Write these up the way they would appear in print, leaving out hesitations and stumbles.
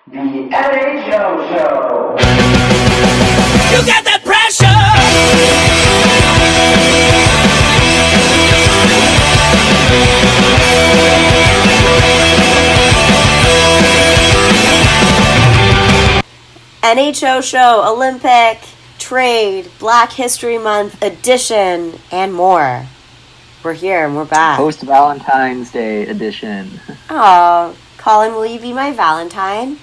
The NHO Show. You got that pressure. NHO Show, Olympic, Trade, Black History Month edition, and more. We're here and we're back. Post Valentine's Day edition. Oh, Colin, will you be my Valentine?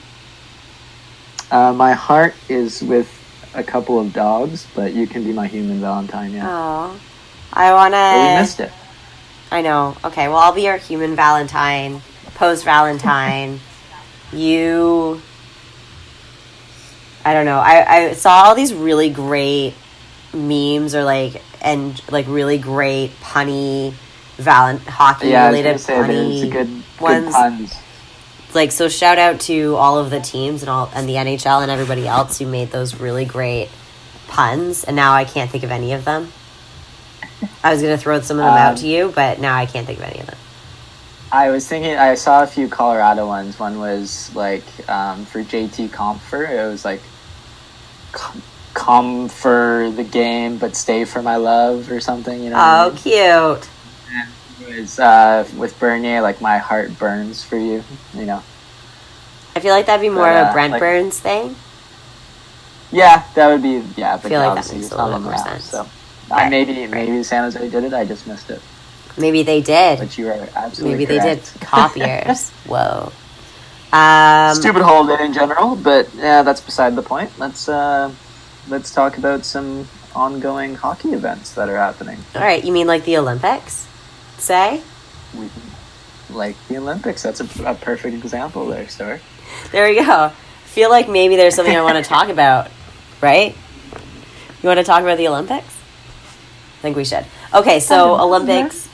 My heart is with a couple of dogs, but you can be my human Valentine, yeah. Oh, I wanna... But we missed it. I know. Okay, well, I'll be your human Valentine, post-Valentine. You... I don't know. I saw all these really great memes really great punny hockey-related punny good ones. puns. Like, so shout out to all of the teams and the NHL and everybody else who made those really great puns, and now I can't think of any of them. I was going to throw some of them out to you, but now I can't think of any of them. I was thinking, I saw a few Colorado ones. One was like, for JT Compher, it was like, come for the game, but stay for my love, or something, you know? Oh, cute. And it was, with Bernier, like, my heart burns for you, you know? I feel like that'd be more of a Brent Burns thing. Yeah, that would be, yeah. But I feel like that obviously makes it's a little not bit more around, sense. So. Right. Maybe San Jose did it, I just missed it. Maybe they did. But you are absolutely Maybe correct. they did. Copiers. Whoa. Stupid hold in general, but yeah, that's beside the point. Let's talk about some ongoing hockey events that are happening. All right, you mean like the Olympics? Say? Like the Olympics, that's a perfect example there, sir. There we go. I feel like maybe there's something I want to talk about, right? You want to talk about the Olympics? I think we should. Okay, so Olympics,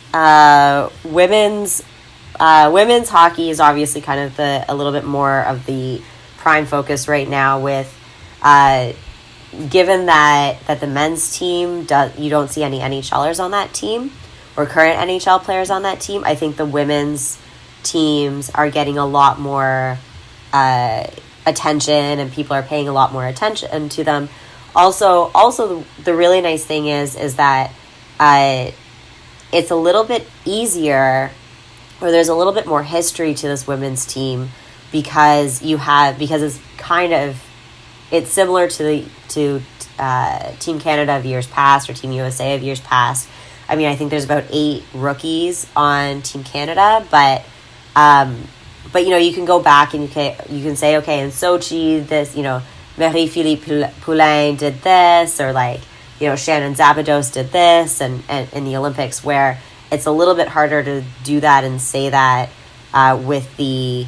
women's hockey is obviously kind of a little bit more of the prime focus right now with, given that the men's team, you don't see any NHLers on that team or current NHL players on that team. I think the women's teams are getting a lot more attention, and people are paying a lot more attention to them. Also, the really nice thing is that it's a little bit easier, or there's a little bit more history to this women's team because it's similar to Team Canada of years past or Team USA of years past. I mean, I think there's about 8 rookies on Team Canada, but you know, you can go back and you can say, okay, in Sochi, this, you know, Marie-Philippe Poulin did this, or like, you know, Shannon Zabados did this, and in the Olympics, where it's a little bit harder to do that and say that with the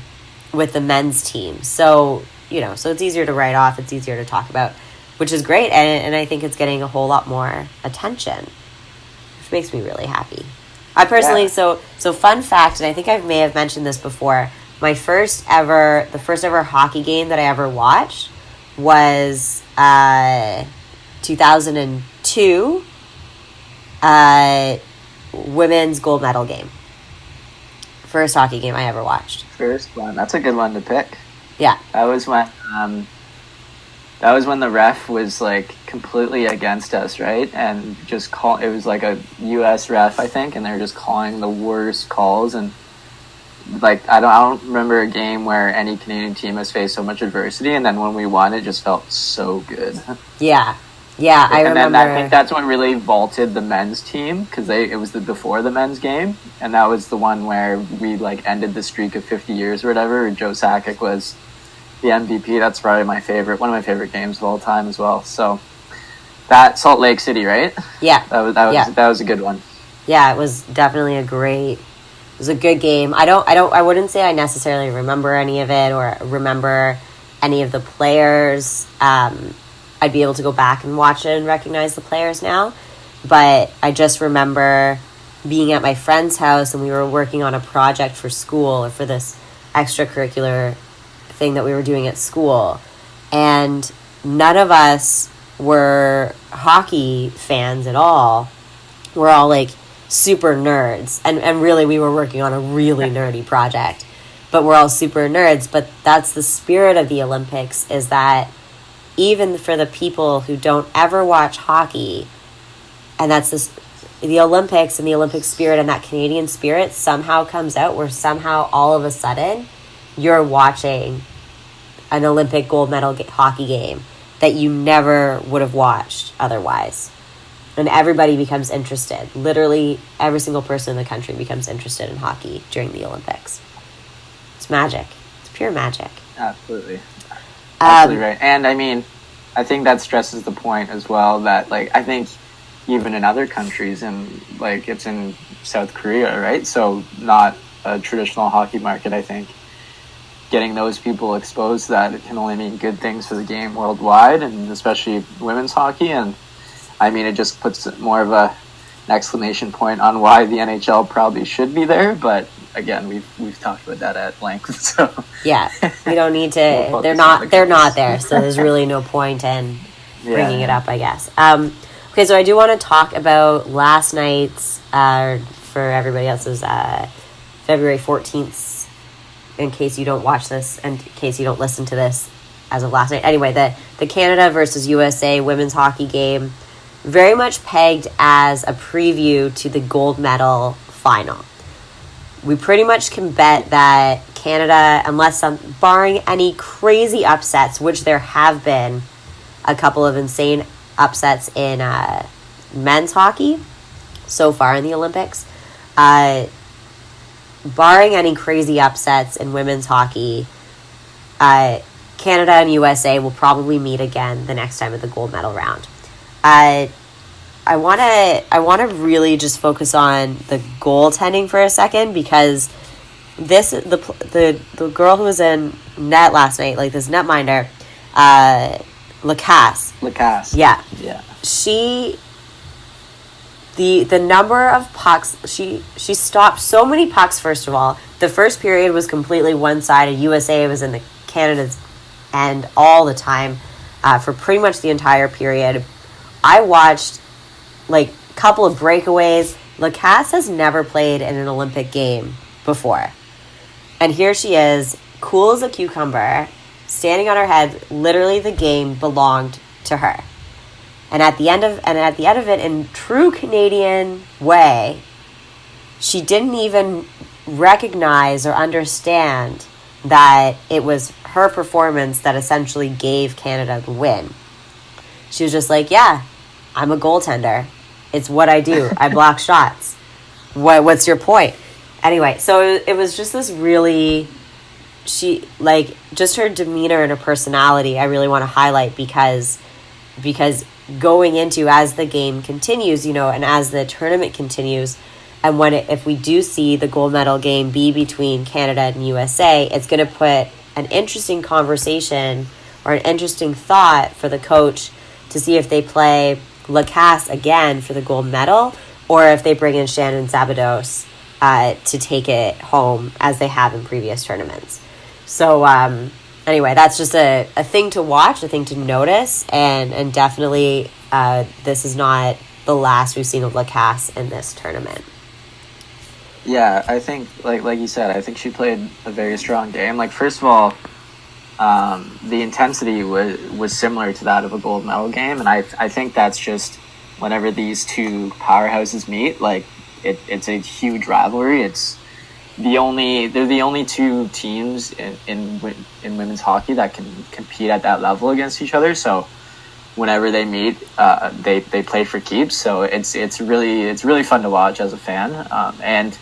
men's team. So, you know, so it's easier to write off, it's easier to talk about, which is great, and I think it's getting a whole lot more attention, which makes me really happy. I personally, so fun fact, and I think I may have mentioned this before, the first ever hockey game that I ever watched was 2002 women's gold medal game. First hockey game I ever watched. First one, that's a good one to pick. Yeah. That was when the ref was like completely against us, right? And just it was like a US ref, I think, and they were just calling the worst calls, and like I don't remember a game where any Canadian team has faced so much adversity, and then when we won, it just felt so good. Yeah, I remember. And then I think that's what really vaulted the men's team, because it was before the men's game, and that was the one where we like ended the streak of 50 years or whatever. Joe Sakic was the MVP. That's probably one of my favorite games of all time as well. So that Salt Lake City, right? Yeah, that was a good one. Yeah, it was definitely a good game. I wouldn't say I necessarily remember any of it or remember any of the players. I'd be able to go back and watch it and recognize the players now, but I just remember being at my friend's house and we were working on a project for school, or for this extracurricular thing that we were doing at school, and none of us were hockey fans at all. We're all like super nerds, and really we were working on a really nerdy project, but we're all super nerds. But that's the spirit of the Olympics, is that even for the people who don't ever watch hockey, and that's the Olympics and the Olympic spirit and that Canadian spirit somehow comes out, where somehow all of a sudden you're watching an Olympic gold medal hockey game that you never would have watched otherwise. And everybody becomes interested. Literally every single person in the country becomes interested in hockey during the Olympics. It's magic. It's pure magic. Absolutely. Absolutely right. And I mean, I think that stresses the point as well that, like, I think even in other countries, and like it's in South Korea, right? So not a traditional hockey market, I think. Getting those people exposed to that, it can only mean good things for the game worldwide, and especially women's hockey. And I mean, it just puts more of an exclamation point on why the NHL probably should be there. But again, we've talked about that at length. So yeah, we don't need to. They're not there, so there's really no point in bringing it up, I guess. Okay, so I do want to talk about last night's, for everybody else's, February 14th. In case you don't watch this, and in case you don't listen to this as of last night. Anyway, the Canada versus USA women's hockey game, very much pegged as a preview to the gold medal final. We pretty much can bet that Canada, barring any crazy upsets, which there have been a couple of insane upsets in men's hockey so far in the Olympics, barring any crazy upsets in women's hockey, Canada and USA will probably meet again the next time at the gold medal round. I want to really just focus on the goaltending for a second, because the girl who was in net last night, like this netminder, Lacasse. Yeah. She. The number of pucks, she stopped so many pucks. First of all, the first period was completely one-sided. USA was in the Canada's end all the time for pretty much the entire period. I watched like a couple of breakaways. Lacasse has never played in an Olympic game before, and here she is, cool as a cucumber, standing on her head. Literally, the game belonged to her. And at the end of it, in true Canadian way, she didn't even recognize or understand that it was her performance that essentially gave Canada the win. She was just like, yeah, I'm a goaltender. It's what I do. I block shots. What's your point? Anyway, so it was just this really, just her demeanor and her personality I really want to highlight, because going into, as the game continues, and as the tournament continues, and if we do see the gold medal game be between Canada and USA, it's going to put an interesting conversation or an interesting thought for the coach to see if they play Lacasse again for the gold medal, or if they bring in Shannon Szabados to take it home as they have in previous tournaments. So, anyway, that's just a thing to watch, a thing to notice, and definitely this is not the last we've seen of Lacasse in this tournament. Yeah, I think, like you said, I think she played a very strong game. Like, first of all, the intensity was similar to that of a gold medal game, and I think that's just whenever these two powerhouses meet, like, it's a huge rivalry. They're the only two teams in women's hockey that can compete at that level against each other. So whenever they meet, they play for keeps. So it's really fun to watch as a fan. And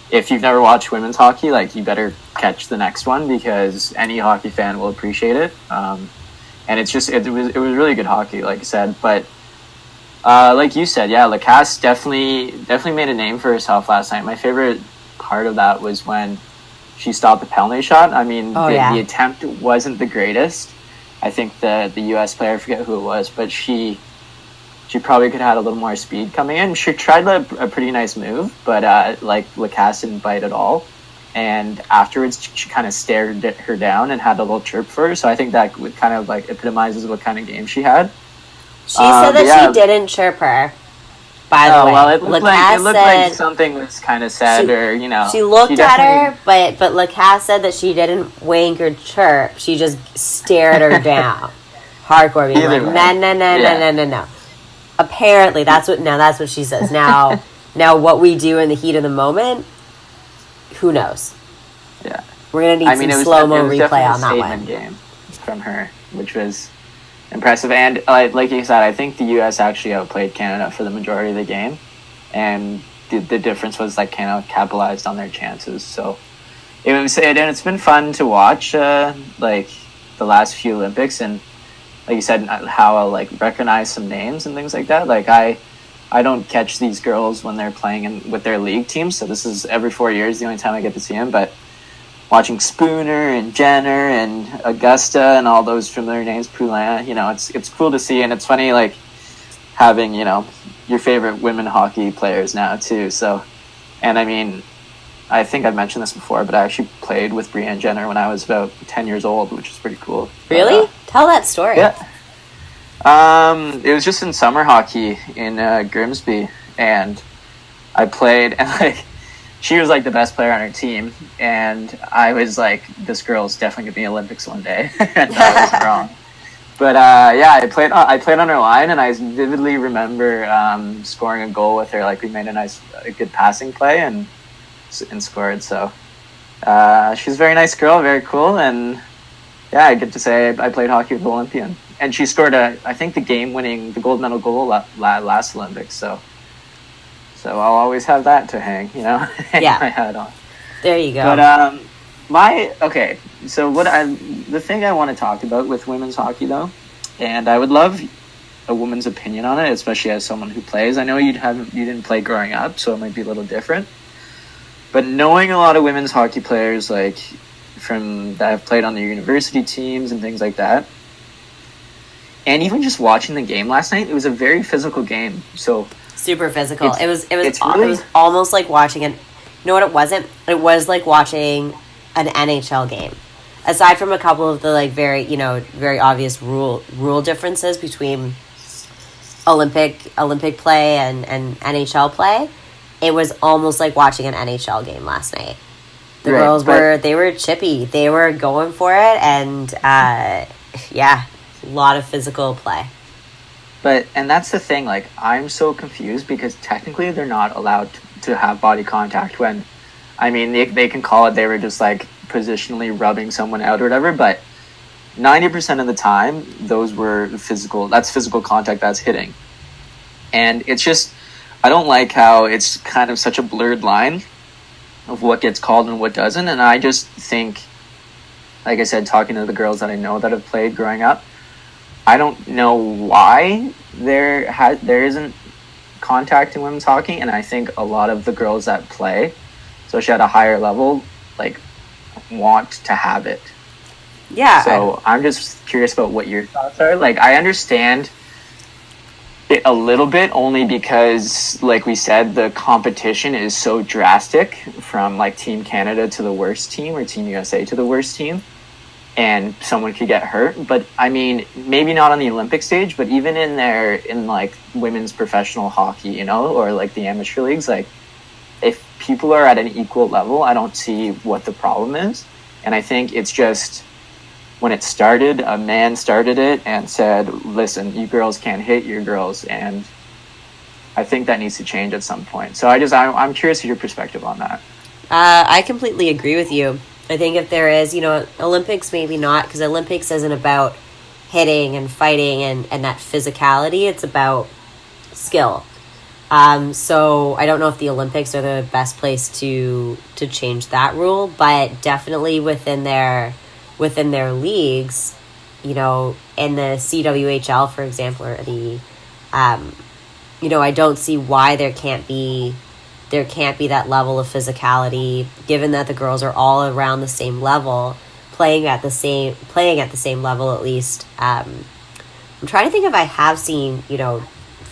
if you've never watched women's hockey, like, you better catch the next one, because any hockey fan will appreciate it. And it was really good hockey, like I said. But like you said, yeah, Lacasse definitely made a name for herself last night. My favorite part of that was when she stopped the penalty shot. I mean, the attempt wasn't the greatest. I think the US player, I forget who it was, but she probably could have had a little more speed coming in. She tried a pretty nice move, but Lacasse didn't bite at all. And afterwards, she kind of stared her down and had a little chirp for her. So I think that kind of epitomizes what kind of game she had. She said that she didn't chirp her. by the way. Well, it looked Lacasse like said something was kind of said, or she looked at her, definitely- but Lacasse said that she didn't wink or chirp. She just stared her down, hardcore, being Either like, way. no. Apparently, that's what she says. Now, what we do in the heat of the moment, who knows? Yeah. We're gonna need some it was slow-mo replay definitely on a that statement one. game from her, which was impressive. And like you said, I think the U.S. actually outplayed Canada for the majority of the game, and the difference was like Canada capitalized on their chances. So it's been fun to watch like the last few Olympics, and like you said, how I'll like recognize some names and things like that. Like I don't catch these girls when they're playing with their league teams, so this is every 4 years the only time I get to see them. But watching Spooner and Jenner and Augusta and all those familiar names, Poulin, it's cool to see, and it's funny like having your favorite women hockey players now too. So, and I mean, I think I've mentioned this before, but I actually played with Brianne Jenner when I was about 10 years old, which is pretty cool. Really? But, Tell that story. yeah. It was just in summer hockey in Grimsby, and I played, and like she was like the best player on her team, and I was like, this girl's definitely gonna be Olympics one day, and I was wrong. But yeah, I played on her line, and I vividly remember scoring a goal with her. Like we made a good passing play and scored. So she's a very nice girl, very cool, and yeah, I get to say I played hockey with an Olympian, and she scored I think the gold medal goal last Olympics. So I'll always have that to hang, hang Yeah. my hat on. There you go. But so the thing I want to talk about with women's hockey though, and I would love a woman's opinion on it, especially as someone who plays. I know you didn't play growing up, so it might be a little different. But knowing a lot of women's hockey players like that have played on their university teams and things like that, and even just watching the game last night, it was a very physical game. So super physical. It was really almost like watching an. You know what it wasn't? It was like watching an NHL game. Aside from a couple of the like very obvious rule differences between Olympic play and NHL play, it was almost like watching an NHL game last night. The girls were chippy. They were going for it, and yeah, a lot of physical play. And that's the thing, like, I'm so confused because technically they're not allowed to have body contact when, I mean, they can call it they were just, like, positionally rubbing someone out or whatever, but 90% of the time, that's physical contact, that's hitting. And it's just, I don't like how it's kind of such a blurred line of what gets called and what doesn't, and I just think, like I said, talking to the girls that I know that have played growing up, I don't know why there isn't contact in women's hockey, and I think a lot of the girls that play, especially at a higher level, like want to have it. Yeah. So I'm just curious about what your thoughts are. Like, I understand it a little bit only because, like we said, the competition is so drastic from like Team Canada to the worst team or Team USA to the worst team. And someone could get hurt, but I mean, maybe not on the Olympic stage, but even in like women's professional hockey, or like the amateur leagues, like if people are at an equal level, I don't see what the problem is. And I think it's just when it started, a man started it and said, listen, you girls can't hit your girls. And I think that needs to change at some point. So I'm curious of your perspective on that. I completely agree with you. I think if there is, Olympics maybe not, because Olympics isn't about hitting and fighting and that physicality. It's about skill. So I don't know if the Olympics are the best place to change that rule, but definitely within their leagues, in the CWHL, for example, or the, I don't see why there can't be that level of physicality, given that the girls are all around the same level, playing at the same level at least. I'm trying to think if I have seen,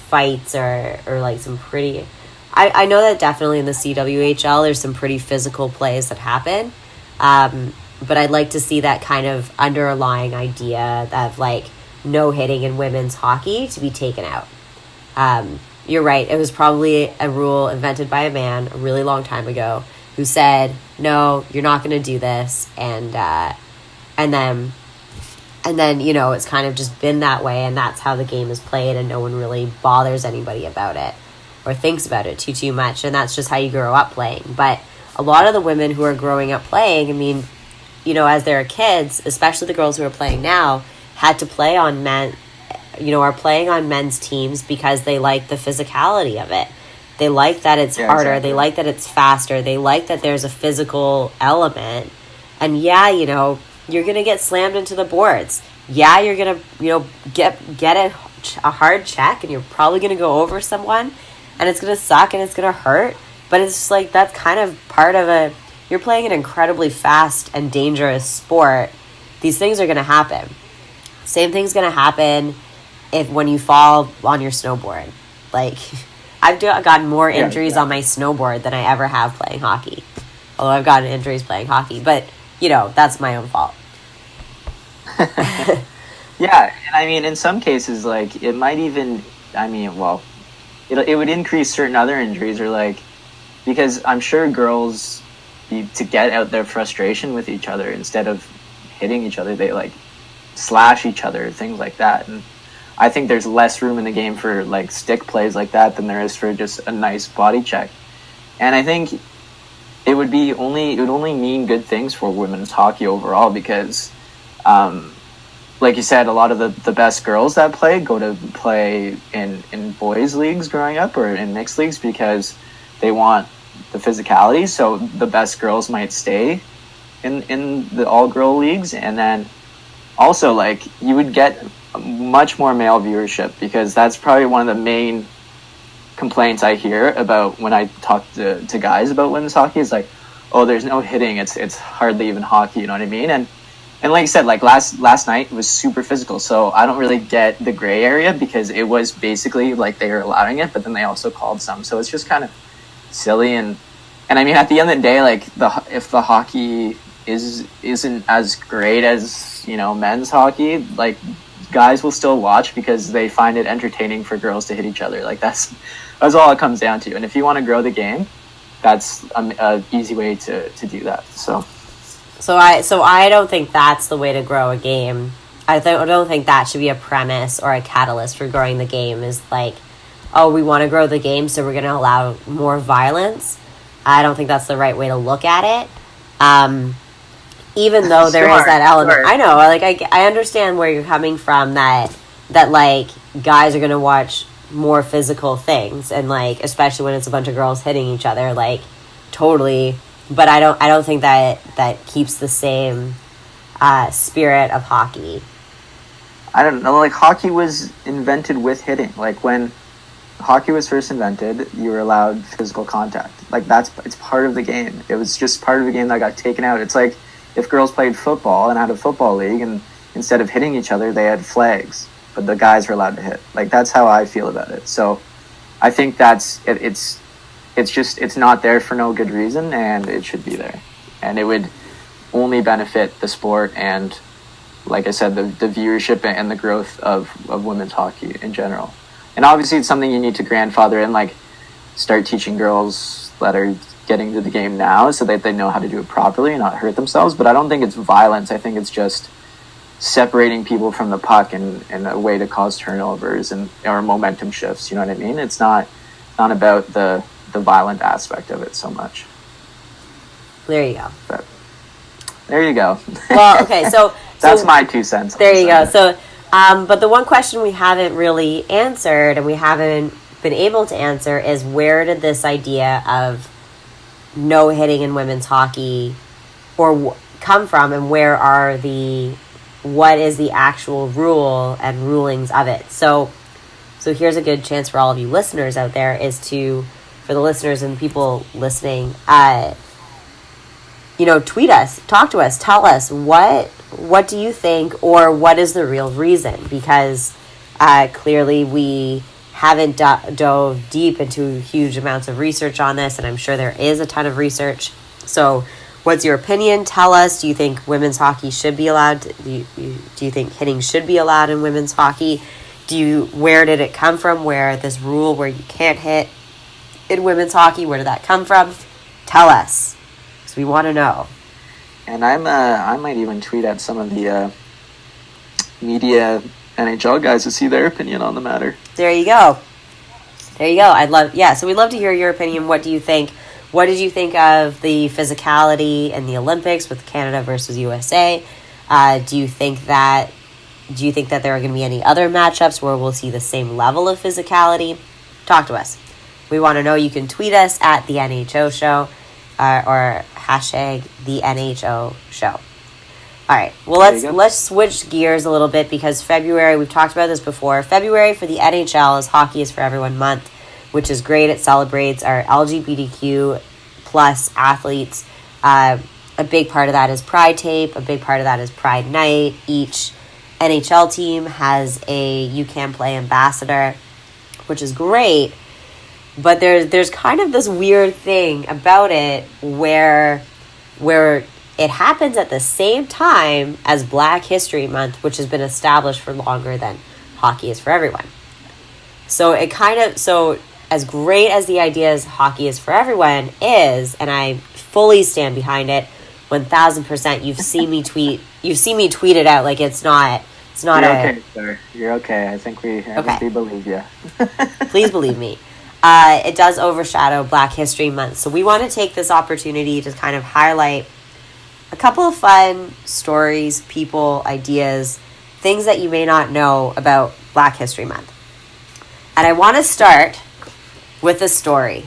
fights or like some pretty. I know that definitely in the CWHL there's some pretty physical plays that happen, but I'd like to see that kind of underlying idea of like no hitting in women's hockey to be taken out. you're right. It was probably a rule invented by a man a really long time ago who said, no, you're not going to do this. And then, it's kind of just been that way, and that's how the game is played, and no one really bothers anybody about it or thinks about it too much, and that's just how you grow up playing. But a lot of the women who are growing up playing, I mean, as they're kids, especially the girls who are playing now, had to play on men, are playing on men's teams because they like the physicality of it. They like that it's harder. Exactly. They like that it's faster. They like that there's a physical element. And you're going to get slammed into the boards. Yeah, you're going to, get a hard check, and you're probably going to go over someone, and it's going to suck and it's going to hurt. But it's just like, that's kind of part of you're playing an incredibly fast and dangerous sport. These things are going to happen. Same thing's going to happen when you fall on your snowboard. Like, I've gotten more injuries on my snowboard than I ever have playing hockey. Although I've gotten injuries playing hockey. But, that's my own fault. Yeah, and I mean, in some cases, like, it might even, it would increase certain other injuries, or like, because I'm sure girls, to get out their frustration with each other, instead of hitting each other, they like slash each other, things like that. And I think there's less room in the game for like stick plays like that than there is for just a nice body check. And I think it would only mean good things for women's hockey overall, because like you said, a lot of the best girls that play go to play in boys leagues growing up, or in mixed leagues, because they want the physicality. So the best girls might stay in the all-girl leagues. And then also, like, you would get much more male viewership, because that's probably one of the main complaints I hear about when I talk to guys about women's hockey, is like, oh, there's no hitting, it's hardly even hockey, you know what I mean? And like I said, like last night was super physical, so I don't really get the gray area, because it was basically like they were allowing it, but then they also called some, so it's just kind of silly. And I mean, at the end of the day, like, if the hockey isn't as great as men's hockey, like, guys will still watch because they find it entertaining for girls to hit each other. Like, that's all it comes down to. And if you want to grow the game, that's an easy way to do that. So I don't think that's the way to grow a game. I don't think that should be a premise or a catalyst for growing the game, is like, oh, we want to grow the game, so we're going to allow more violence. I don't think that's the right way to look at it. Even though there is that element. Sure. I know, like, I understand where you're coming from, that like, guys are going to watch more physical things, and like, especially when it's a bunch of girls hitting each other, like, totally. But I don't think that keeps the same spirit of hockey. I don't know, like, hockey was invented with hitting. Like, when hockey was first invented, you were allowed physical contact. Like, it's part of the game. It was just part of the game that got taken out. It's like if girls played football and had a football league, and instead of hitting each other, they had flags, but the guys were allowed to hit. Like, that's how I feel about it. So I think it's not there for no good reason, and it should be there. And it would only benefit the sport, and, like I said, the viewership and the growth of women's hockey in general. And obviously it's something you need to grandfather in, like, start teaching girls that are getting to the game now so that they know how to do it properly and not hurt themselves. But I don't think it's violence. I think it's just separating people from the puck and a way to cause turnovers or momentum shifts. You know what I mean? It's not about the violent aspect of it so much. There you go. But there you go. Well, okay, so that's my 2 cents. There you go. So, but the one question we haven't really answered, and we haven't been able to answer, is where did this idea of no hitting in women's hockey come from, and what is the actual rule and rulings of it? So here's a good chance for all of you listeners out there, for the listeners and people listening, tweet us, talk to us, tell us what do you think, or what is the real reason? Because clearly we haven't dove deep into huge amounts of research on this, and I'm sure there is a ton of research. So what's your opinion? Tell us. Do you think women's hockey should be allowed? Do you think hitting should be allowed in women's hockey? where did it come from? Where this rule where you can't hit in women's hockey, where did that come from? Tell us, because we want to know. And I might even tweet at some of the media NHL guys to see their opinion on the matter. There you go. So we'd love to hear your opinion. What do you think? What did you think of the physicality in the Olympics with Canada versus USA? Do you think that there are going to be any other matchups where we'll see the same level of physicality? Talk to us. We want to know. You can tweet us at the NHO Show or hashtag the NHO Show. All right. Well, let's switch gears a little bit, because February, we've talked about this before. February for the NHL is Hockey is for Everyone month, which is great. It celebrates our LGBTQ plus athletes. A big part of that is Pride Tape. A big part of that is Pride Night. Each NHL team has a You Can Play ambassador, which is great. But there's kind of this weird thing about it where it happens at the same time as Black History Month, which has been established for longer than Hockey is for Everyone. So as great as the idea is Hockey is for Everyone is, and I fully stand behind it 1000%. You've seen me tweet it out. Like it's not You're okay, sir. You're okay. I think we believe you. Please believe me. It does overshadow Black History Month. So we want to take this opportunity to kind of highlight a couple of fun stories, people, ideas, things that you may not know about Black History Month. And I want to start with a story.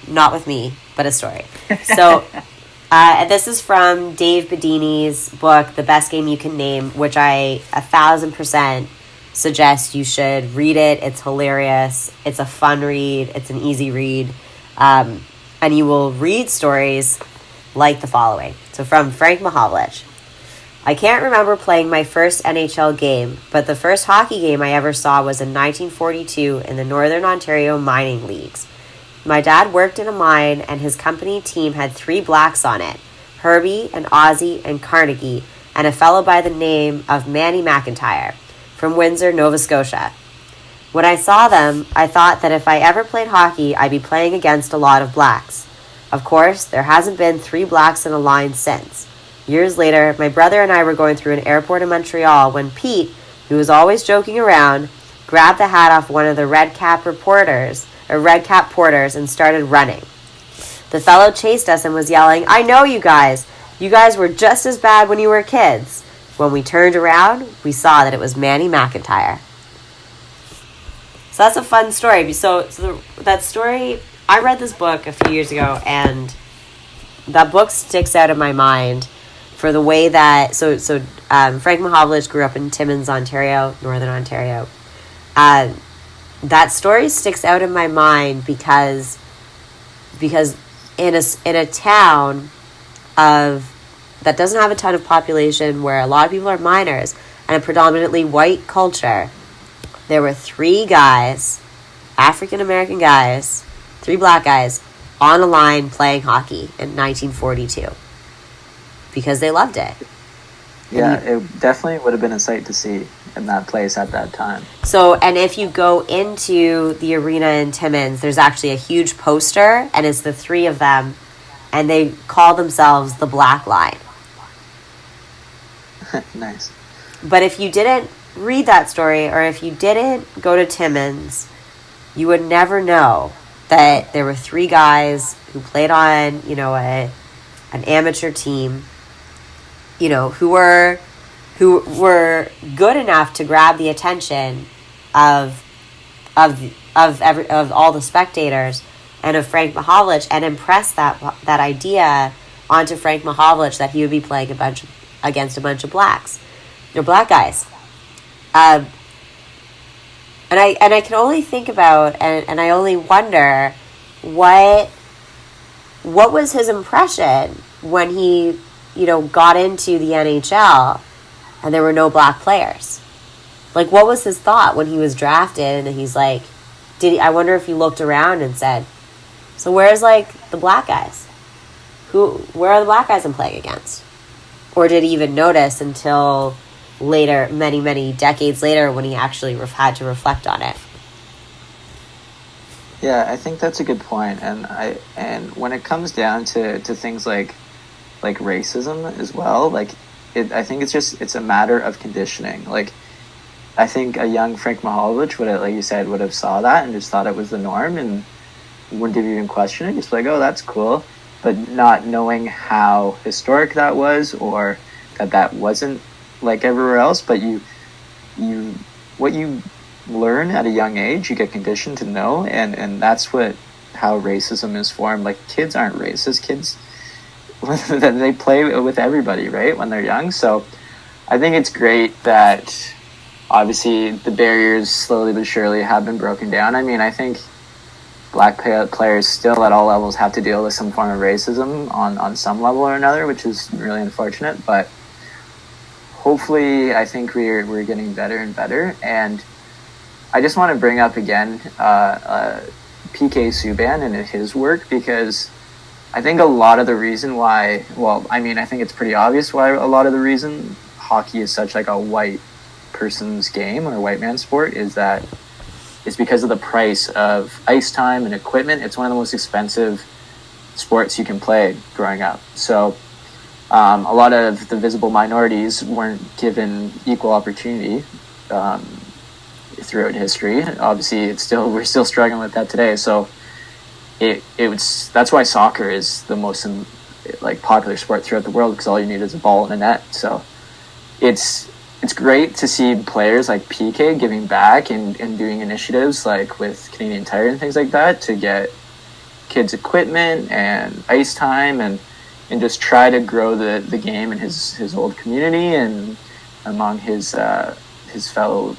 Not with me, but a story. So this is from Dave Bedini's book, The Best Game You Can Name, which I 1000% suggest you should read it. It's hilarious. It's a fun read. It's an easy read. And you will read stories like the following. So from Frank Mahovlich. I can't remember playing my first NHL game, but the first hockey game I ever saw was in 1942 in the Northern Ontario mining leagues. My dad worked in a mine, and his company team had 3 Blacks on it, Herbie and Ozzie and Carnegie, and a fellow by the name of Manny McIntyre from Windsor, Nova Scotia. When I saw them, I thought that if I ever played hockey, I'd be playing against a lot of Blacks. Of course, there hasn't been 3 Blacks in a line since. Years later, my brother and I were going through an airport in Montreal when Pete, who was always joking around, grabbed the hat off one of the red cap porters and started running. The fellow chased us and was yelling, "I know you guys! You guys were just as bad when you were kids." When we turned around, we saw that it was Manny McIntyre. So that's a fun story. That story, I read this book a few years ago, and that book sticks out in my mind for the way that Frank Mahovlich grew up in Timmins, Ontario, Northern Ontario. That story sticks out in my mind because in a town that doesn't have a ton of population, where a lot of people are miners and a predominantly white culture, there were 3 guys, African American guys, 3 Black guys on a line playing hockey in 1942 because they loved it. Yeah, it definitely would have been a sight to see in that place at that time. So, and if you go into the arena in Timmins, there's actually a huge poster, and it's the 3 of them, and they call themselves the Black Line. Nice. But if you didn't read that story, or if you didn't go to Timmins, you would never know that there were 3 guys who played on, an amateur team, who were good enough to grab the attention of all the spectators and of Frank Mahovlich, and impress that idea onto Frank Mahovlich that he would be playing against a bunch of Blacks. They're Black guys. And I can only think about, and I only wonder what was his impression when he, got into the NHL and there were no Black players. Like, what was his thought when he was drafted and he's like, I wonder if he looked around and said, so where's the Black guys? Where are the Black guys I'm playing against? Or did he even notice until later, many decades later, when he actually had to reflect on it. Yeah, I think that's a good point, and when it comes down to things like racism as well, like I think it's a matter of conditioning. Like, I think a young Frank Mahovlich would have, like you said, would have saw that and just thought it was the norm and wouldn't have even questioned it. Just like, oh, that's cool, but not knowing how historic that was, or that wasn't like everywhere else. But what you learn at a young age, you get conditioned to know, and that's how racism is formed. Like, kids aren't racist. Kids, they play with everybody, right, when they're young. So I think it's great that obviously the barriers slowly but surely have been broken down. I mean, I think black players still at all levels have to deal with some form of racism on some level or another, which is really unfortunate. But hopefully, I think we're getting better and better. And I just want to bring up again PK Subban and his work, because I think a lot of the reason why, I think it's pretty obvious why a lot of the reason hockey is such like a white person's game or a white man's sport is that it's because of the price of ice time and equipment. It's one of the most expensive sports you can play growing up. So a lot of the visible minorities weren't given equal opportunity throughout history. Obviously, we're still struggling with that today. So that's why soccer is the most popular sport throughout the world, because all you need is a ball and a net. So it's great to see players like PK giving back and doing initiatives like with Canadian Tire and things like that to get kids equipment and ice time and just try to grow the game in his old community and among his fellow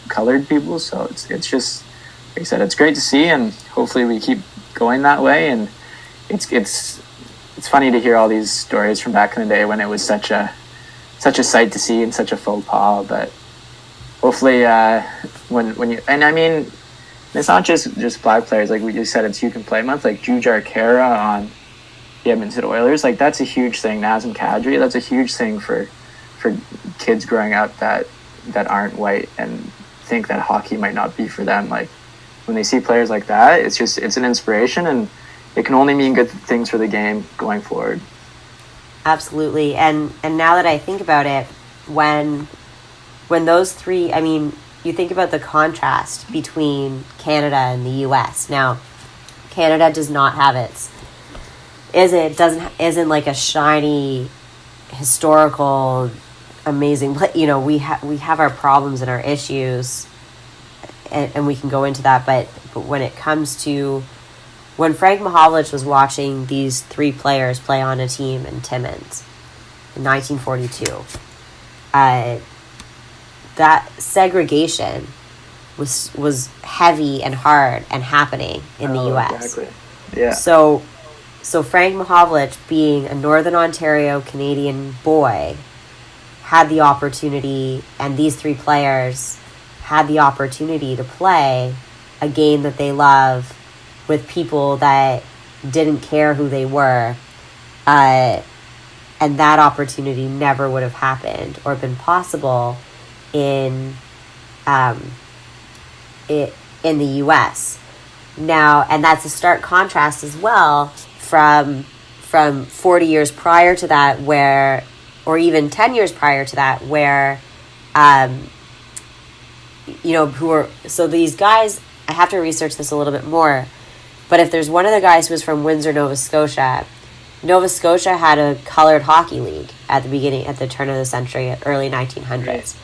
colored people. So it's just, like I said, it's great to see, and hopefully we keep going that way. And it's funny to hear all these stories from back in the day when it was such a sight to see and such a faux pas. But hopefully when you, and I mean, it's not just black players, like we just said, it's You Can Play Month, like Jujhar Khaira on the Edmonton Oilers, like that's a huge thing. Nazem Kadri, that's a huge thing for kids growing up that aren't white and think that hockey might not be for them. Like, when they see players like that, it's an inspiration, and it can only mean good things for the game going forward. Absolutely. And now that I think about it, when those three, I mean, you think about the contrast between Canada and the US. Now, Canada does not have isn't like a shiny historical amazing, we have our problems and our issues, and we can go into that, but when it comes to when Frank Mahovlich was watching these three players play on a team in Timmins in 1942, that segregation was heavy and hard and happening in the US. Exactly. Yeah. So Frank Mahovlich, being a Northern Ontario Canadian boy, had the opportunity, and these three players had the opportunity to play a game that they love with people that didn't care who they were, and that opportunity never would have happened or been possible in the U.S. Now, and that's a stark contrast as well from 40 years prior to that, where, or even 10 years prior to that, where, so these guys, I have to research this a little bit more, but if there's one of the guys who was from Windsor, Nova Scotia had a colored hockey league at the turn of the century, early 1900s. Right.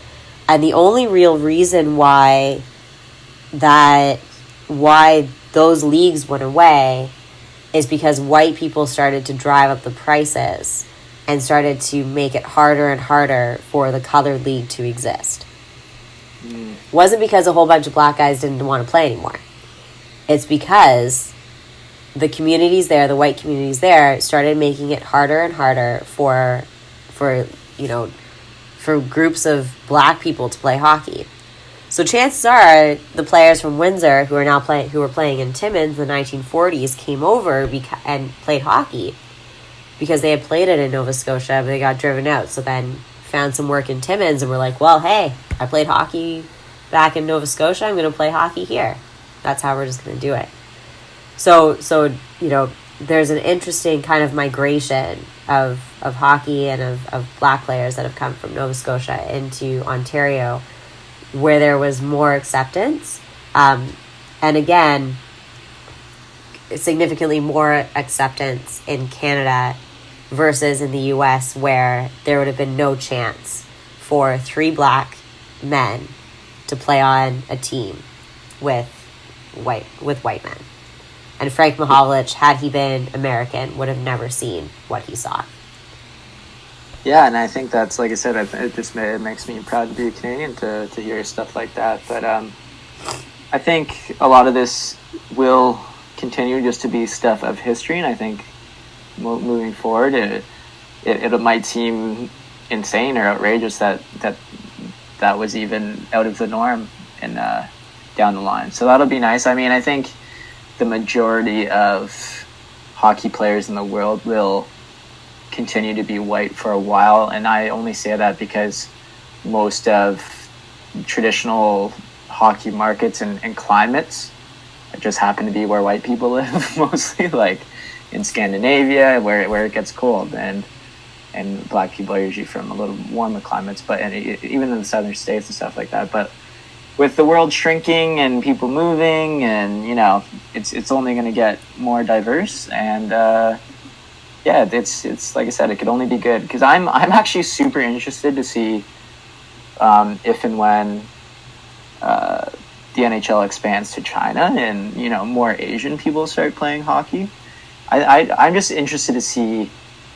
And the only real reason why those leagues went away is because white people started to drive up the prices and started to make it harder and harder for the colored league to exist. Wasn't because a whole bunch of black guys didn't want to play anymore. It's because the communities there, the white communities there, started making it harder and harder for groups of black people to play hockey. So chances are the players from Windsor who were playing in Timmins in the 1940s came over and played hockey because they had played it in Nova Scotia, but they got driven out. So then found some work in Timmins and were like, well, hey, I played hockey back in Nova Scotia. I'm going to play hockey here. That's how we're just going to do it. So there's an interesting kind of migration of hockey and of black players that have come from Nova Scotia into Ontario, where there was more acceptance. And again, significantly more acceptance in Canada versus in the US, where there would have been no chance for 3 black men to play on a team with white men. And Frank Mahovlich, had he been American, would have never seen what he saw. Yeah, and I think that's, like I said, it makes me proud to be a Canadian to hear stuff like that. But I think a lot of this will continue just to be stuff of history, and I think moving forward, it might seem insane or outrageous that was even out of the norm and down the line. So that'll be nice. I mean, I think the majority of hockey players in the world will continue to be white for a while, and I only say that because most of traditional hockey markets and climates just happen to be where white people live mostly, like in Scandinavia where it gets cold, and black people are usually from a little warmer climates, but even in the southern states and stuff like that. But with the world shrinking and people moving, and it's only going to get more diverse, and it's like I said, it could only be good, because I'm actually super interested to see if and when the NHL expands to China and more Asian people start playing hockey. I'm just interested to see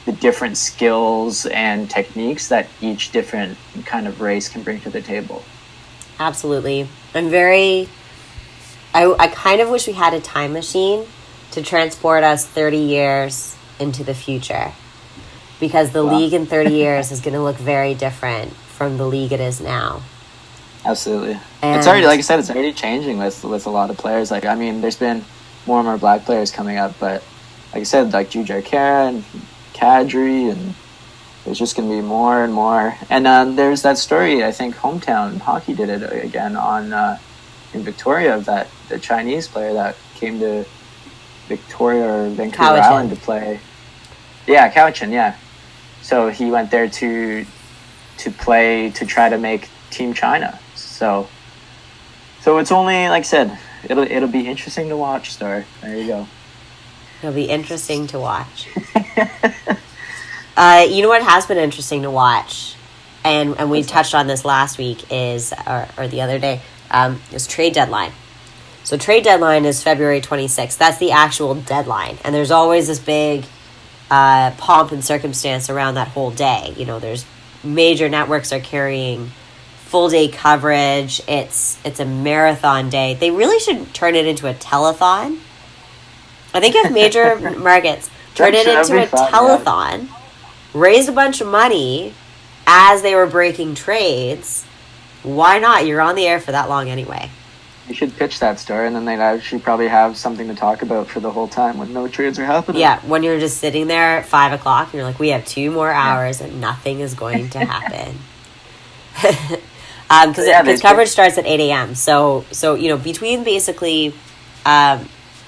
the different skills and techniques that each different kind of race can bring to the table. Absolutely. I kind of wish we had a time machine to transport us 30 years into the future, because the league in 30 years is going to look very different from the league it is now. Absolutely. And it's already, like I said, it's already changing with a lot of players. Like, I mean, there's been more and more black players coming up, but like I said, like Jujhar Khaira and Kadri, and there's just going to be more and more. And there's that story, I think Hometown Hockey did it again on in Victoria, of the Chinese player that came to Victoria or Vancouver Cowichan. Island to play. Yeah, Cowichan, yeah. So he went there to play, to try to make Team China. So it's only, like I said, it'll be interesting to watch, Star. There you go. It'll be interesting to watch. You know what has been interesting to watch, and we touched on this last week, is or the other day, is trade deadline. So trade deadline is February 26th. That's the actual deadline, and there's always this big pomp and circumstance around that whole day. There's major networks are carrying full day coverage. It's a marathon day. They really should turn it into a telethon. I think if major markets turn it into a telethon, raised a bunch of money as they were breaking trades, why not? You're on the air for that long anyway. You should pitch that story, and then they'd actually probably have something to talk about for the whole time when no trades are happening. Yeah, when you're just sitting there at 5 o'clock and you're like, we have 2 more hours and nothing is going to happen. Because coverage starts at 8 a.m. So between basically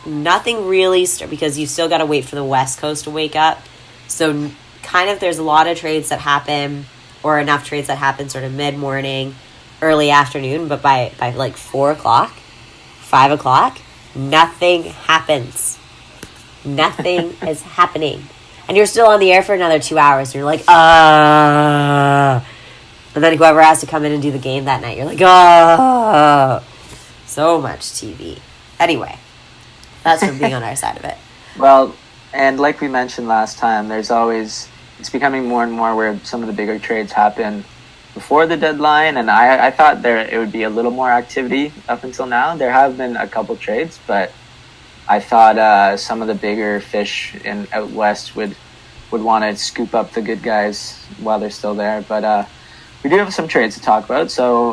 nothing really, because you still got to wait for the West Coast to wake up. So kind of there's a lot of trades that happen, or enough trades that happen sort of mid-morning, early afternoon, but by like 4 o'clock, 5 o'clock, nothing happens. Nothing is happening. And you're still on the air for another 2 hours. And you're like, And then whoever has to come in and do the game that night, you're like, so much TV. Anyway, that's from being on our side of it. Well, and like we mentioned last time, it's becoming more and more where some of the bigger trades happen before the deadline, and I thought it would be a little more activity up until now. There have been a couple trades, but I thought some of the bigger fish out west would want to scoop up the good guys while they're still there. But we do have some trades to talk about, so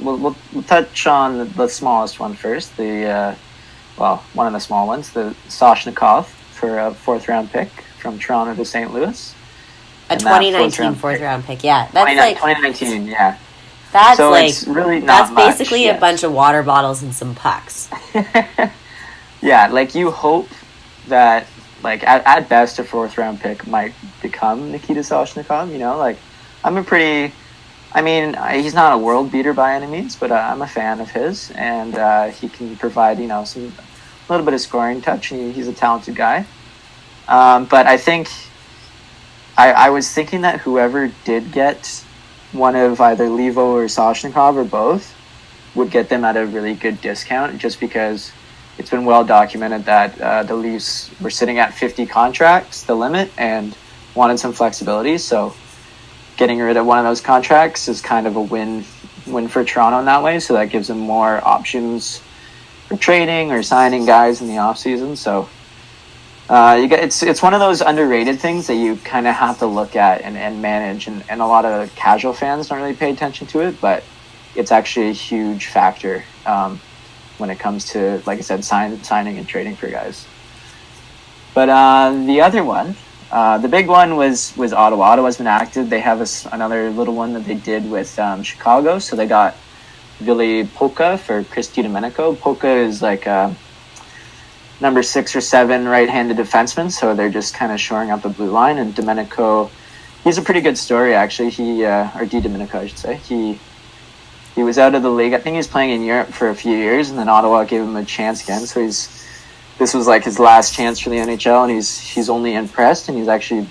we'll touch on the smallest one first. One of the small ones, the Soshnikov for a 4th round pick from Toronto to St. Louis. A in that 2019 fourth round pick. Yeah, that's 2019, yeah. That's so like it's really not that's much, basically yes. a bunch of water bottles and some pucks. Yeah, like you hope that, like at best, a fourth round pick might become Nikita Soshnikov. You know, like he's not a world beater by any means, but I'm a fan of his, and he can provide some a little bit of scoring touch, and he's a talented guy. But I think I was thinking that whoever did get one of either Levo or Soshnikov or both would get them at a really good discount, just because it's been well documented that the Leafs were sitting at 50 contracts, the limit, and wanted some flexibility. So getting rid of one of those contracts is kind of a win for Toronto in that way. So that gives them more options for trading or signing guys in the offseason. So it's one of those underrated things that you kind of have to look at and manage, and a lot of casual fans don't really pay attention to it, but it's actually a huge factor when it comes to, like I said, signing and trading for guys. But the other one, the big one was Ottawa. Ottawa's been active. They have another little one that they did with Chicago. So they got Ville Polka for Chris DiDomenico. Polka is like number 6 or 7 right-handed defenseman, so they're just kind of shoring up the blue line. And Domenico, he's a pretty good story, actually. Or DiDomenico, I should say. He was out of the league. I think he was playing in Europe for a few years, and then Ottawa gave him a chance again. So this was like his last chance for the NHL, and he's only impressed, and he's actually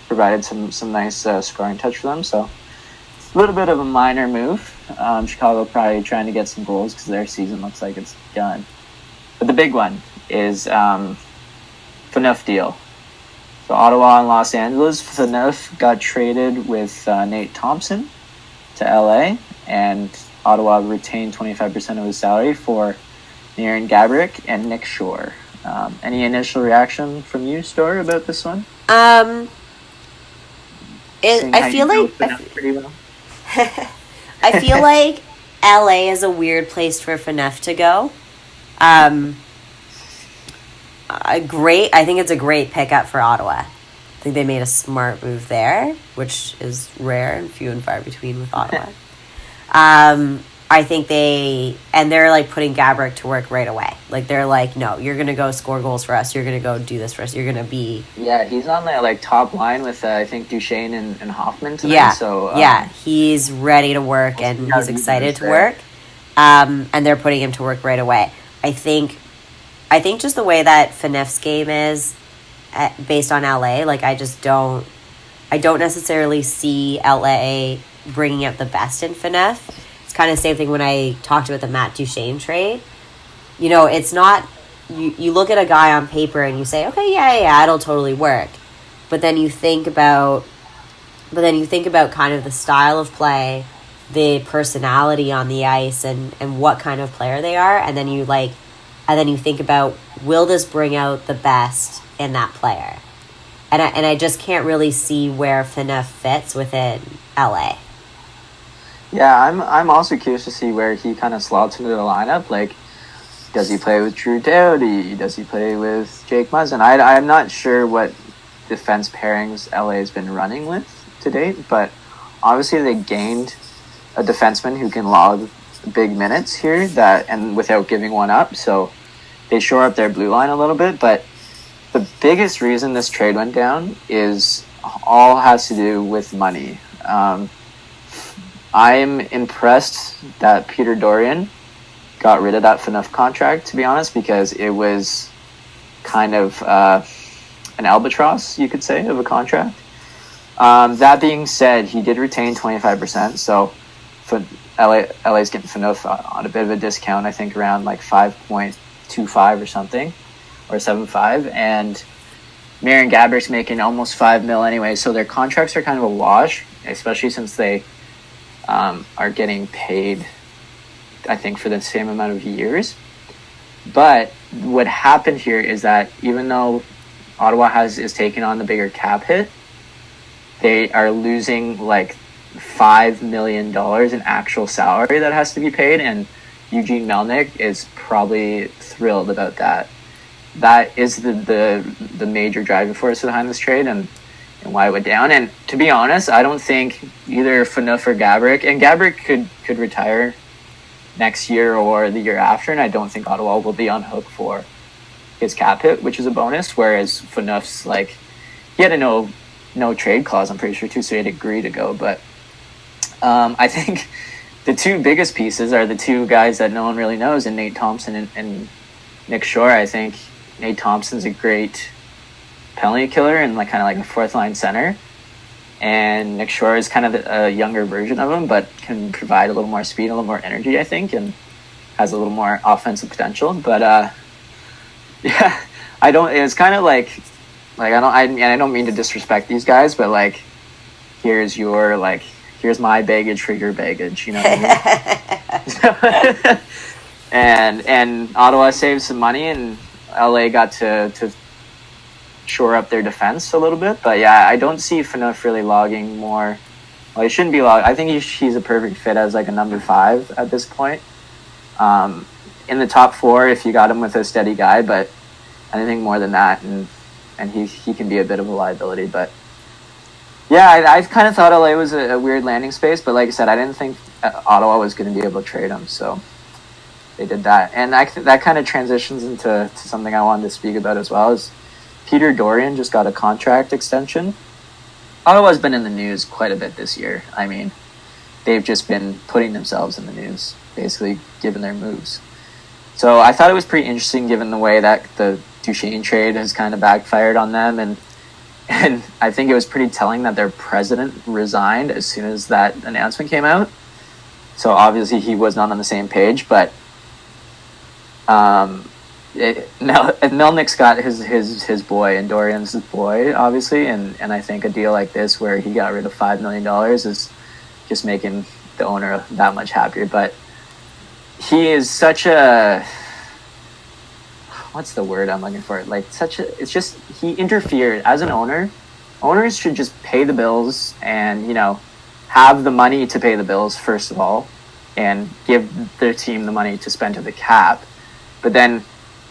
provided some nice scoring touch for them. So a little bit of a minor move. Chicago probably trying to get some goals because their season looks like it's done. But the big one is Phaneuf deal. So Ottawa and Los Angeles. Phaneuf got traded with Nate Thompson to LA, and Ottawa retained 25% of his salary for Miran Gaborik and Nick Shore. Any initial reaction from you, Store, about this one? I feel like pretty well. I feel like LA is a weird place for Phaneuf to go. I think it's a great pickup for Ottawa. I think they made a smart move there, which is rare and few and far between with Ottawa. I think they're like putting Gaborik to work right away. Like they're like, no, you're gonna go score goals for us. You're gonna go do this for us. You're gonna be. Yeah, he's on the like top line with I think Duchesne and Hoffman tonight. Yeah, so he's ready to work and he's excited to work. And they're putting him to work right away. I think just the way that Phaneuf's game is based on LA, like I don't necessarily see LA bringing out the best in Phaneuf. It's kind of the same thing when I talked about the Matt Duchesne trade. It's not, you look at a guy on paper and you say, okay, yeah, it'll totally work. But then you think about kind of the style of play, the personality on the ice, and what kind of player they are, and then you think about, will this bring out the best in that player? And I just can't really see where Phaneuf fits within LA. Yeah, I'm also curious to see where he kind of slots into the lineup. Like, does he play with Drew Doughty? Does he play with Jake Muzzin? I'm not sure what defense pairings LA has been running with to date, but obviously they gained a defenseman who can log big minutes here and without giving one up. So they shore up their blue line a little bit, but the biggest reason this trade went down has to do with money. I'm impressed that Peter Dorian got rid of that Phaneuf contract, to be honest, because it was kind of an albatross, you could say, of a contract. That being said, he did retain 25%, so LA's getting Phaneuf on a bit of a discount, I think around like 5.25 or something, or 7.5, and Miran Gaborik's making almost $5 million anyway, so their contracts are kind of a wash, especially since they are getting paid, I think, for the same amount of years. But what happened here is that even though Ottawa is taking on the bigger cap hit, they are losing like $5 million in actual salary that has to be paid, and Eugene Melnyk is probably thrilled about that. That is the major driving force behind this trade, and and why it went down. And to be honest, I don't think either Phaneuf or Gaborik, and Gaborik could retire next year or the year after, and I don't think Ottawa will be on hook for his cap hit, which is a bonus, whereas Phaneuf's like, he had a no trade clause, I'm pretty sure, too, so he had to agree to go. But I think the two biggest pieces are the two guys that no one really knows, and Nate Thompson and Nick Shore. I think Nate Thompson's a great penalty killer and like kind of like a fourth line center, and Nick Shore is kind of a younger version of him, but can provide a little more speed, a little more energy, I think, and has a little more offensive potential. But yeah, I don't. It's kind of like I don't mean to disrespect these guys, but like, here's my baggage for your baggage, you know what I mean? and Ottawa saved some money, and LA got to shore up their defense a little bit. But yeah, I don't see Phaneuf really logging more. Well, he shouldn't be logging. I think he's a perfect fit as like a number 5 at this point. In the top 4 if you got him with a steady guy, but anything more than that, and he can be a bit of a liability. But yeah, I kind of thought LA was a weird landing space, but like I said, I didn't think Ottawa was going to be able to trade him, so they did that. And that kind of transitions into something I wanted to speak about as well, is Peter Dorian just got a contract extension. Ottawa's been in the news quite a bit this year. I mean, they've just been putting themselves in the news, basically, given their moves. So I thought it was pretty interesting given the way that the Duchesne trade has kind of backfired on them, and I think it was pretty telling that their president resigned as soon as that announcement came out. So obviously he was not on the same page, but Melnick's got his boy, and Dorian's his boy, obviously, and I think a deal like this where he got rid of $5 million is just making the owner that much happier. But he is such a, what's the word I'm looking for? Like it's just, he interfered as an owner. Owners should just pay the bills and, have the money to pay the bills, first of all, and give their team the money to spend to the cap, but then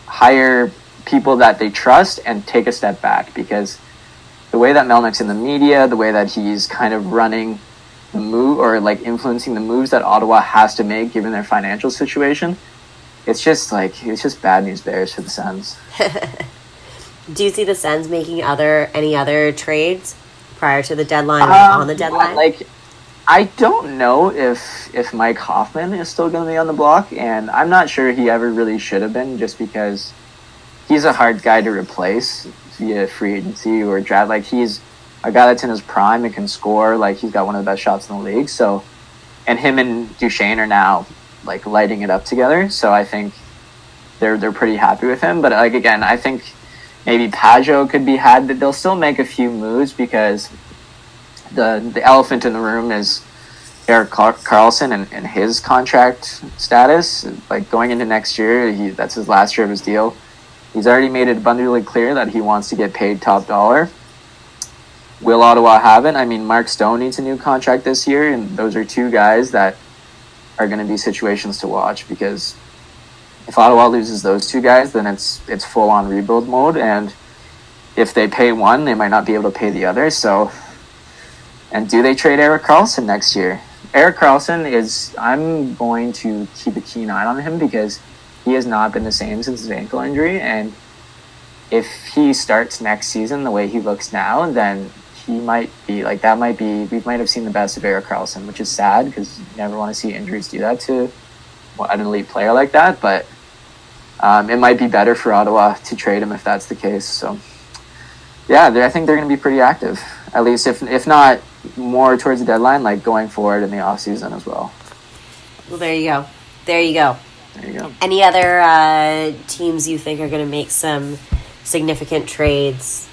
hire people that they trust and take a step back, because the way that Melnick's in the media, the way that he's kind of running the move or like influencing the moves that Ottawa has to make given their financial situation, it's just bad news bears for the Sens. Do you see the Sens making any other trades prior to the deadline or on the deadline? I don't know if Mike Hoffman is still going to be on the block, and I'm not sure he ever really should have been, just because he's a hard guy to replace via free agency or draft. Like, he's a guy that's in his prime and can score. Like, he's got one of the best shots in the league. So, and him and Duchesne are now like lighting it up together. So I think they're pretty happy with him. But like, again, I think maybe Pajot could be had. They'll still make a few moves, because the elephant in the room is Erik Karlsson and his contract status. Like, going into next year, that's his last year of his deal. He's already made it abundantly clear that he wants to get paid top dollar. Will Ottawa have it? I mean, Mark Stone needs a new contract this year, and those are two guys that are going to be situations to watch, because if Ottawa loses those two guys, then it's full-on rebuild mode, and if they pay one, they might not be able to pay the other. So, and do they trade Erik Karlsson next year? Erik Karlsson I'm going to keep a keen eye on him, because he has not been the same since his ankle injury, and if he starts next season the way he looks now, then he might be like, we might have seen the best of Erik Karlsson, which is sad, because you never want to see injuries do that to an elite player like that. But it might be better for Ottawa to trade him if that's the case. So yeah, I think they're going to be pretty active, at least if not more towards the deadline, like going forward in the off season as well. Well, there you go. Any other teams you think are going to make some significant trades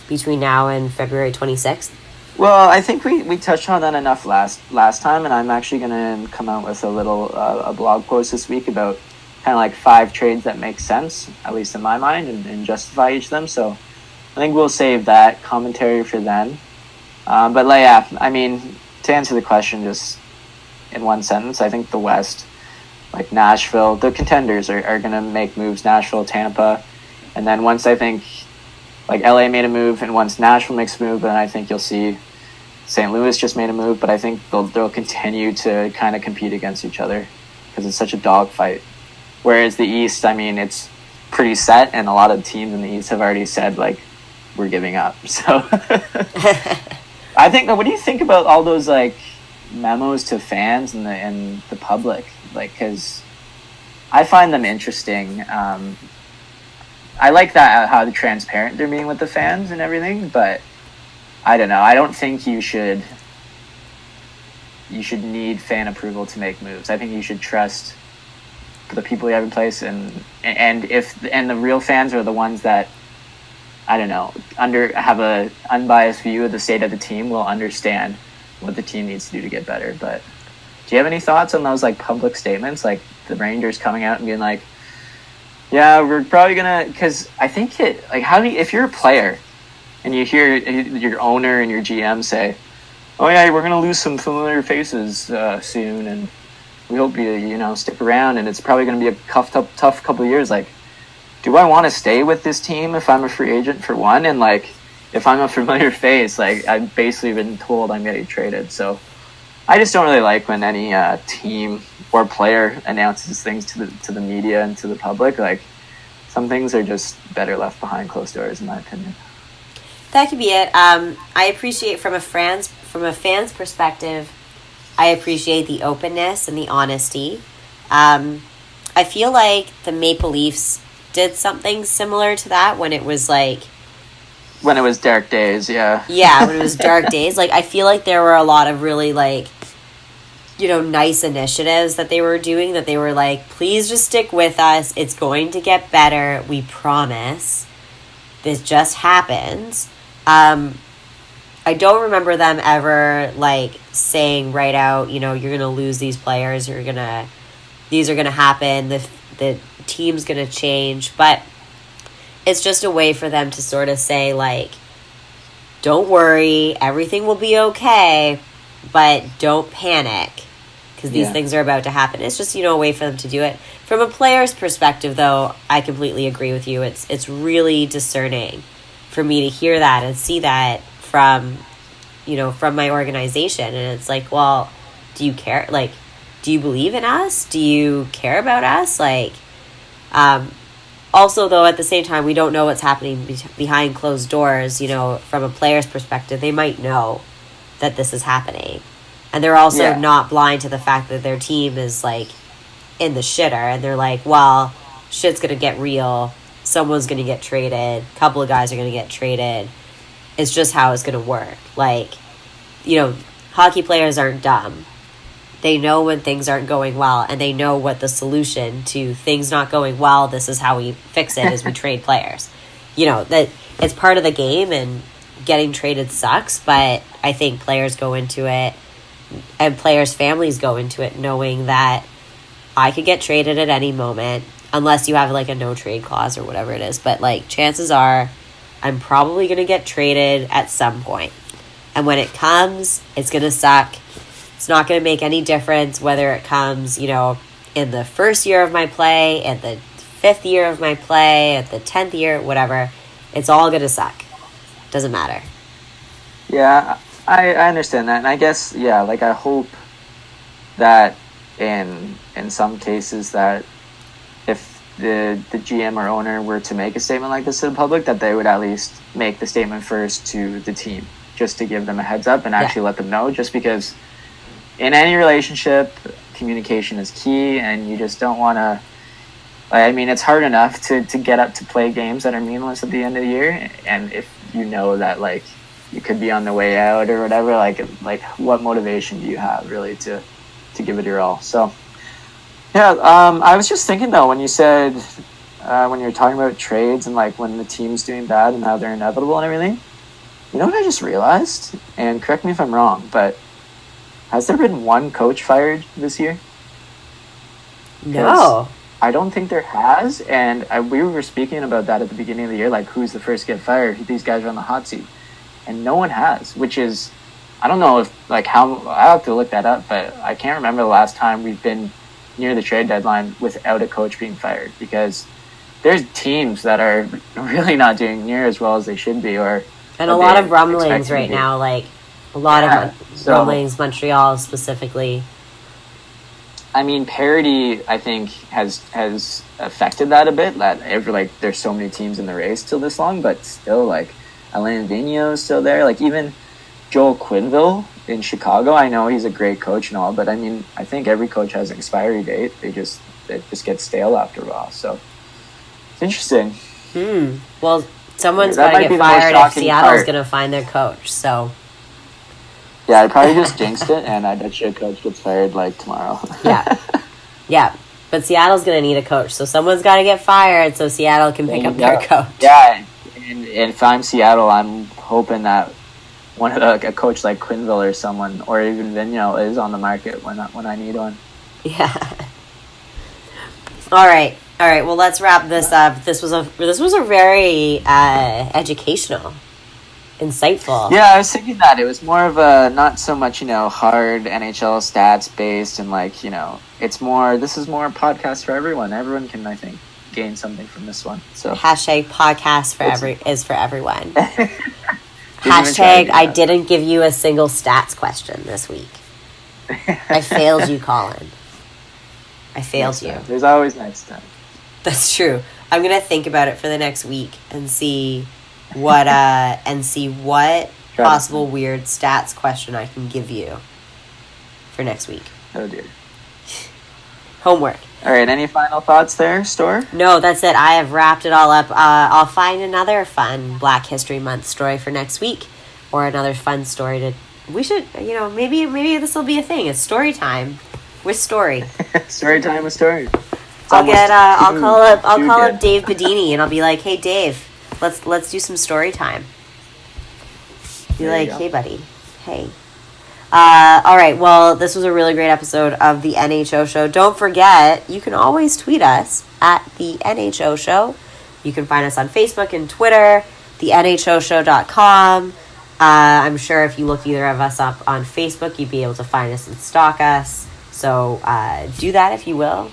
between now and February 26th? Well, I think we touched on that enough last time, and I'm actually going to come out with a blog post this week about kind of like 5 trades that make sense, at least in my mind, and justify each of them. So I think we'll save that commentary for then. But yeah, I mean, to answer the question just in one sentence, I think the West, like Nashville, the contenders are going to make moves, Nashville, Tampa. And then once I think like LA made a move, and once Nashville makes a move, then I think you'll see St. Louis just made a move, but I think they'll continue to kind of compete against each other because it's such a dogfight. Whereas the East, I mean, it's pretty set, and a lot of teams in the East have already said, like, we're giving up. So I think, what do you think about all those, like, memos to fans and the public? Like, because I find them interesting. I like that, how transparent they're being with the fans and everything, but I don't know. I don't think you should need fan approval to make moves. I think you should trust the people you have in place, and the real fans are the ones that, I don't know, have a unbiased view of the state of the team, will understand what the team needs to do to get better. But do you have any thoughts on those, like, public statements, like the Rangers coming out and being like, yeah, we're probably gonna, because I think if you're a player and you hear your owner and your GM say, oh yeah, we're gonna lose some familiar faces soon, and we hope you stick around, and it's probably gonna be a tough couple of years, like, do I want to stay with this team if I'm a free agent, for one? And, like, if I'm a familiar face, like, I've basically been told I'm getting traded. So I just don't really like when any team or player announces things to the media and to the public. Like, some things are just better left behind closed doors, in my opinion. That could be it. I appreciate from a fan's perspective, I appreciate the openness and the honesty. I feel like the Maple Leafs did something similar to that when it was like... When it was dark days, yeah. Yeah, when it was dark days. Like, I feel like there were a lot of really, like, nice initiatives that they were doing, that they were like, please just stick with us. It's going to get better. We promise. This just happened. I don't remember them ever, like, saying right out, you're going to lose these players. These are going to happen. The team's going to change. But it's just a way for them to sort of say, like, don't worry, everything will be okay, but don't panic, because these things are about to happen. It's just, a way for them to do it. From a player's perspective, though, I completely agree with you. It's really discerning for me to hear that and see that from my organization. And it's like, well, do you care? Like, do you believe in us? Do you care about us? Like, also, though, at the same time, we don't know what's happening behind closed doors. From a player's perspective, they might know that this is happening. And they're also not blind to the fact that their team is, like, in the shitter. And they're like, well, shit's going to get real. Someone's going to get traded. A couple of guys are going to get traded. It's just how it's going to work. Like, hockey players aren't dumb. They know when things aren't going well, and they know what the solution to things not going well, this is how we fix it, is we trade players. That it's part of the game, and getting traded sucks, but I think players go into it, and players' families go into it knowing that I could get traded at any moment, unless you have, like, a no-trade clause or whatever it is. But, like, chances are I'm probably going to get traded at some point. And when it comes, it's going to suck. It's not going to make any difference whether it comes, in the first year of my play, at the 5th year of my play, at the 10th year, whatever. It's all going to suck. Doesn't matter. Yeah, I understand that. And I guess, like, I hope that in some cases that if the GM or owner were to make a statement like this to the public, that they would at least make the statement first to the team, just to give them a heads up and actually let them know, just because in any relationship, communication is key, and you just don't want to... I mean, it's hard enough to get up to play games that are meaningless at the end of the year, and if you know that, like, you could be on the way out or whatever, like what motivation do you have, really, to give it your all? So, I was just thinking, though, when you said, when you were talking about trades and, like, when the team's doing bad and how they're inevitable and everything, you know what I just realized? And correct me if I'm wrong, but has there been one coach fired this year? No. I don't think there has, and we were speaking about that at the beginning of the year, like, who's the first to get fired? These guys are on the hot seat. And no one has, which is, I don't know if, like, how, I'll have to look that up, but I can't remember the last time we've been near the trade deadline without a coach being fired, because there's teams that are really not doing near as well as they should be, or and a lot of rumblings right now, like a lot of rumblings, Montreal specifically. I mean, parity, I think, has affected that a bit. There's so many teams in the race till this long, but still, like, Alain Vigneault's still there. Like, even Joel Quenneville in Chicago, I know he's a great coach and all, but I mean, I think every coach has an expiry date. It just gets stale after a while. So it's interesting. Well, someone's got to get fired if Seattle's going to find their coach. So yeah, I probably just jinxed it, and I bet you a coach gets fired like tomorrow. yeah. But Seattle's going to need a coach, so someone's got to get fired so Seattle can pick up their coach. Yeah, and if I'm Seattle, I'm hoping that one of a coach like Quenneville or someone, or even Vigneault, is on the market when I need one. Yeah. All right. Well, let's wrap this up. This was a very educational, insightful. Yeah, I was thinking that it was more of a not so much hard NHL stats based, and like it's more. This is more a podcast for everyone. Everyone can, I think, gain something from this one. So #podcast is for everyone. I didn't give you a single stats question this week. I failed you, Colin. I failed you. There's always next time. That's true. I'm gonna think about it for the next week and see what possible weird stats question I can give you for next week. Oh dear. Homework. All right. Any final thoughts there, Store? No, that's it. I have wrapped it all up. I'll find another fun Black History Month story for next week, or another fun story we should, maybe this will be a thing. It's story time with Story. Story time with Story. I'll call up Dave Bedini, and I'll be like, hey Dave, let's do some story time. Be like, hey buddy, hey. All right, well, this was a really great episode of the NHO Show. Don't forget, you can always tweet us at the NHO Show. You can find us on Facebook and Twitter, thenhoshow.com. I'm sure if you look either of us up on Facebook, you'd be able to find us and stalk us. So do that if you will.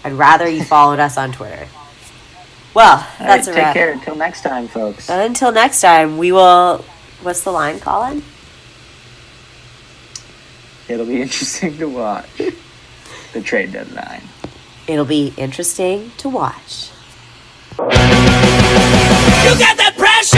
I'd rather you followed us on Twitter. Well, that's a wrap. Take care. Until next time, folks. Until next time, we will... What's the line, Colin? It'll be interesting to watch the trade deadline. It'll be interesting to watch. You got that pressure.